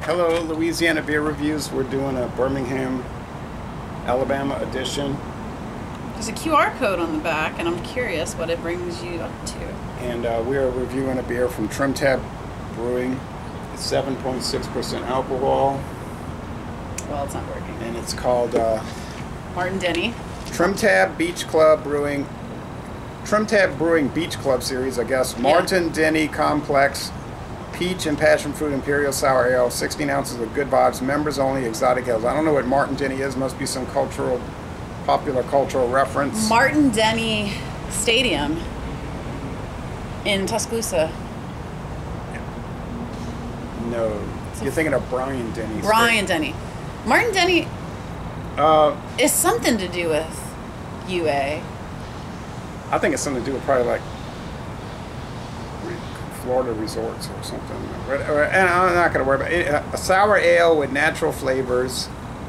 Hello, Louisiana Beer Reviews. We're doing a Birmingham, Alabama edition. There's a QR code on the back, and I'm curious what it brings you up to. And we are reviewing a beer from TrimTab Brewing. It's 7.6% alcohol. Well, it's not working. And it's called Martin Denny. TrimTab Beach Club Brewing. TrimTab Brewing Beach Club Series, I guess. Martin Denny Complex. Peach and Passionfruit Imperial Sour Ale, 16 ounces of good vibes, members only, exotic ales. I don't know what Martin Denny is. Must be some popular cultural reference. Martin Denny Stadium in Tuscaloosa. No, you're thinking of Brian Denny. Brian Denny. Martin Denny is something to do with UA. I think it's something to do with probably like Florida resorts or something. And I'm not going to worry about it. A sour ale with natural flavors,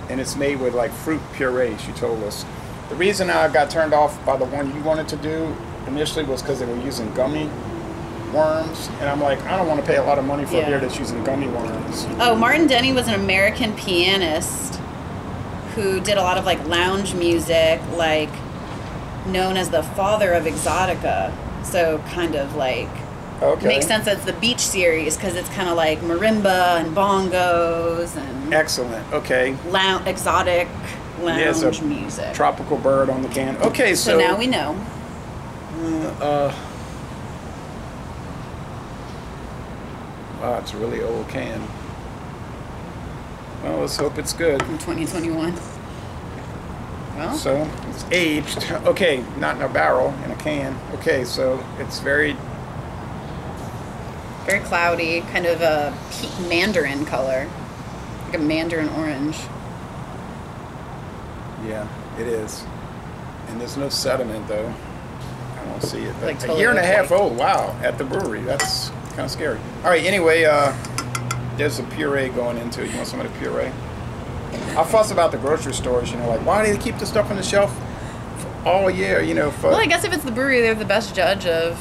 and it's made with like fruit puree, she told us. The reason I got turned off by the one you wanted to do initially was because they were using gummy worms, and I'm like, I don't want to pay a lot of money for a beer that's using gummy worms. Oh, Martin Denny was an American pianist who did a lot of like lounge music, like known as the father of exotica. So kind of like makes sense that it's the beach series because it's kind of like marimba and bongos and excellent. Okay. Exotic lounge music. Tropical bird on the can. Okay, so now we know. Wow, it's a really old can. Well, let's hope it's good. From 2021. Well. So it's aged. Okay, not in a barrel, in a can. Okay, so it's very cloudy, kind of a mandarin color, like a mandarin orange. Yeah, it is. And there's no sediment though. I don't see it. But like totally a year and a half old. Wow, at the brewery. That's kind of scary. All right. Anyway, there's a puree going into it. You want some of the puree? I fuss about the grocery stores. You know, like why do they keep the stuff on the shelf all year? You know. Well, I guess if it's the brewery, they're the best judge of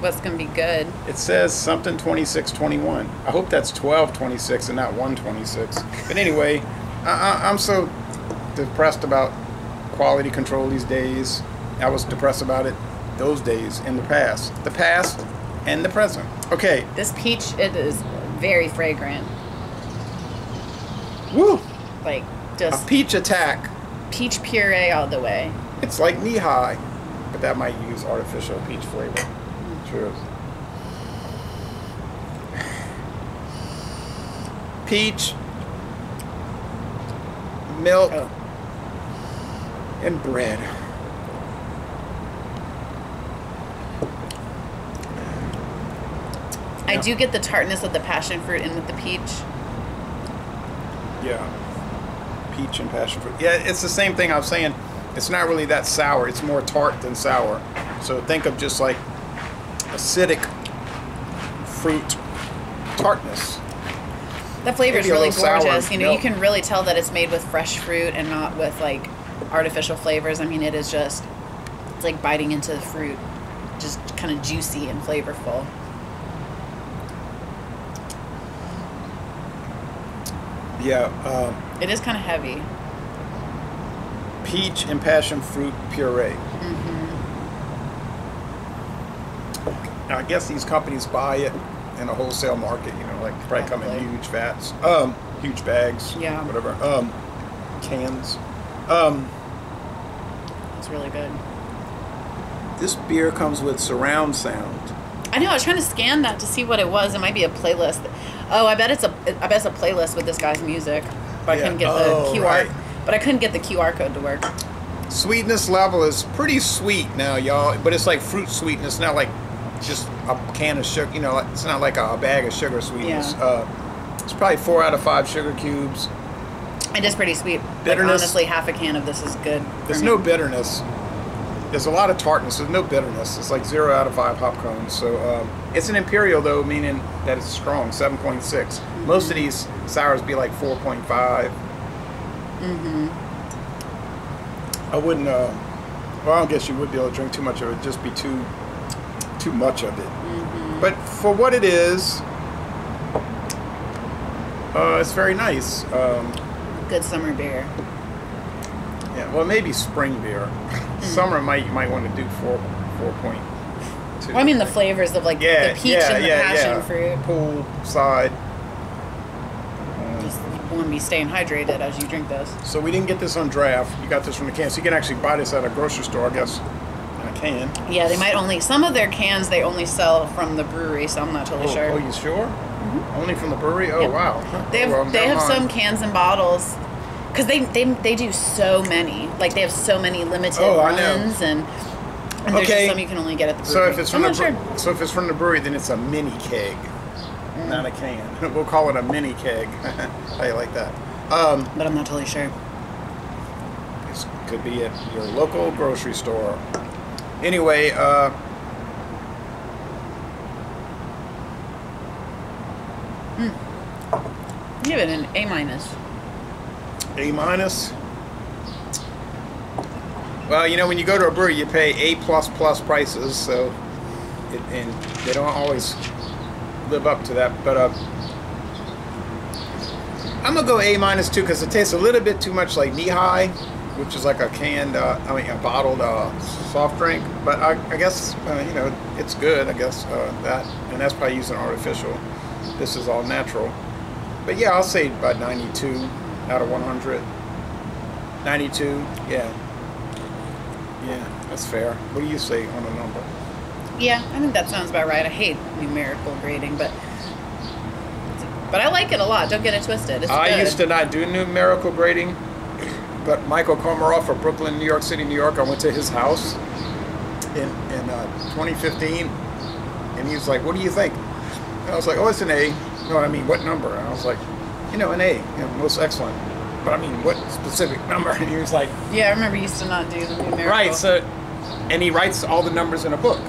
what's going to be good. It says something 2621. I hope that's 1226 and not 126. But anyway, I'm so depressed about quality control these days. I was depressed about it those days in the past. The past and the present. Okay. This peach, it is very fragrant. Woo! Like just a peach attack. Peach puree all the way. It's like knee high, but that might use artificial peach flavor. Cheers. Peach, milk, and bread. I do get the tartness of the passion fruit in with the peach. Yeah. Peach and passion fruit. Yeah, it's the same thing I was saying. It's not really that sour. It's more tart than sour. So think of just like acidic fruit tartness. The flavor is really gorgeous. You know, milk. You can really tell that it's made with fresh fruit and not with like artificial flavors. I mean, it is just, it's like biting into the fruit, just kind of juicy and flavorful. Yeah. It is kind of heavy. Peach and passion fruit puree. Now, I guess these companies buy it in a wholesale market, you know, like probably come in huge vats, huge bags, whatever, cans. It's really good. This beer comes with surround sound. I know. I was trying to scan that to see what it was. It might be a playlist. Oh, I bet it's a playlist with this guy's music. But I couldn't get the QR. Right. But I couldn't get the QR code to work. Sweetness level is pretty sweet now, y'all. But it's like fruit sweetness, not like just a can of sugar. You know, it's not like a bag of sugar sweetness. Yeah. It's probably 4 out of 5 sugar cubes. It is pretty sweet. Bitterness. Like, honestly, half a can of this is good. There's no bitterness. There's a lot of tartness. There's no bitterness. It's like 0 out of 5 hop cones. So it's an Imperial, though, meaning that it's strong, 7.6. Most of these sours be like 4.5. I wouldn't, well, I don't guess you would be able to drink too much of it. It'd just be too much of it. But for what it is, It's very nice. Good summer beer. Yeah, well, maybe spring beer. Summer you might want to do 4.2. Well, I mean the flavors of like the peach and the passion fruit. Pool side. Just want to be staying hydrated as you drink this. So we didn't get this on draft. You got this from the can. So you can actually buy this at a grocery store, I guess, in a can. Yeah, they might only, some of their cans they only sell from the brewery, so I'm not totally sure. Oh, you sure? Mm-hmm. Only from the brewery? Oh, yep. Wow. They have some cans and bottles. Because they do so many. Like, they have so many limited runs. And there's just some you can only get at the brewery. So if it's from the brewery, then it's a mini keg. Not a can. We'll call it a mini keg. How you like that? But I'm not totally sure. This could be at your local grocery store. Anyway, Give it an A-. A-. Well, you know, when you go to a brewery, you pay A++ prices, so and they don't always live up to that. But I'm gonna go A- too, because it tastes a little bit too much like Knee High, which is like a canned, a bottled soft drink. But I guess you know, it's good. I guess that, and that's probably using artificial. This is all natural. But yeah, I'll say about 92 out of 100. 92, yeah. Yeah, that's fair. What do you say on a number? Yeah, I think that sounds about right. I hate numerical grading, but I like it a lot. Don't get it twisted. It's I good. used to not do numerical grading, but Michael Komaroff of Brooklyn, New York City, New York, I went to his house in 2015, and he was like, "What do you think?" And I was like, "Oh, it's an A." No, I mean, what number? And I was like, "You know, an A, you know, most excellent." But I mean, what specific number? And he was like, "Yeah, I remember you used to not do the numerical." Right. So, and he writes all the numbers in a book,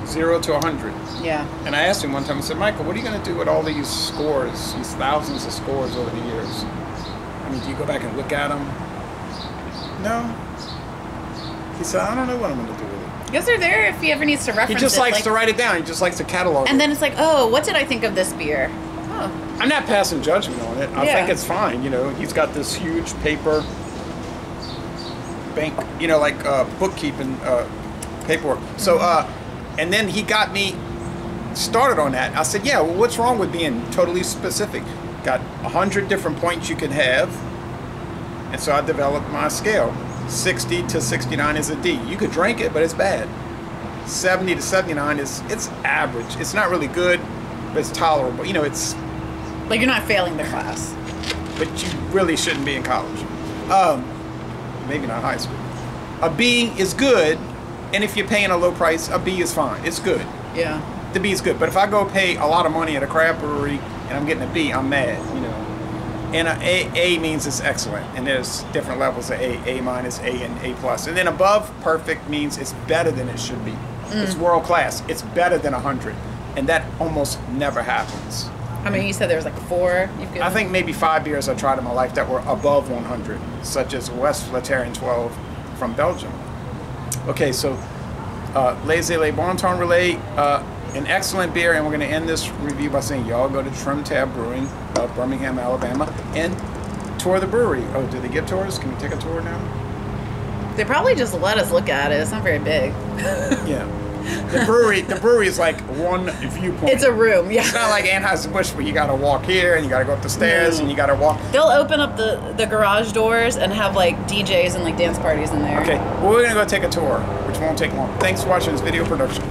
0 to 100. Yeah. And I asked him one time. I said, "Michael, what are you going to do with all these scores, these thousands of scores over the years? I mean, do you go back and look at them?" No. He said, "I don't know what I'm going to do with it." Because they're there if he ever needs to reference it. He just likes to write it down. He just likes to catalog it. And then it's like, oh, what did I think of this beer? Oh. I'm not passing judgment on it. I think it's fine. You know, he's got this huge paper bank, you know, like bookkeeping paperwork. So, and then he got me started on that. I said, yeah, well, what's wrong with being totally specific? Got 100 different points you can have. And so I developed my scale. 60 to 69 is a D. You could drink it, but it's bad. 70 to 79 it's average. It's not really good, but it's tolerable. You know, it's like you're not failing the class. But you really shouldn't be in college. Maybe not high school. A B is good, and if you're paying a low price, a B is fine. It's good. Yeah. The B is good. But if I go pay a lot of money at a craft brewery and I'm getting a B, I'm mad, you know. And A means it's excellent, and there's different levels of A, A-, A, and A+. And then above perfect means it's better than it should be. It's world class. It's better than 100, and that almost never happens. I mean, you said there was like 4. I think maybe 5 beers I tried in my life that were above 100, such as West Flatarian 12 from Belgium. Okay, so Les Le Bon Temps Relais, an excellent beer, and we're going to end this review by saying y'all go to TrimTab Brewing of Birmingham, Alabama, and tour the brewery. Oh, do they give tours? Can we take a tour now? They probably just let us look at it. It's not very big. Yeah. The brewery is like one viewpoint. It's a room, yeah. It's not like Anheuser-Busch where you got to walk here and you got to go up the stairs and you got to walk. They'll open up the garage doors and have like DJs and like dance parties in there. Okay, well, we're going to go take a tour, which won't take long. Thanks for watching this video production.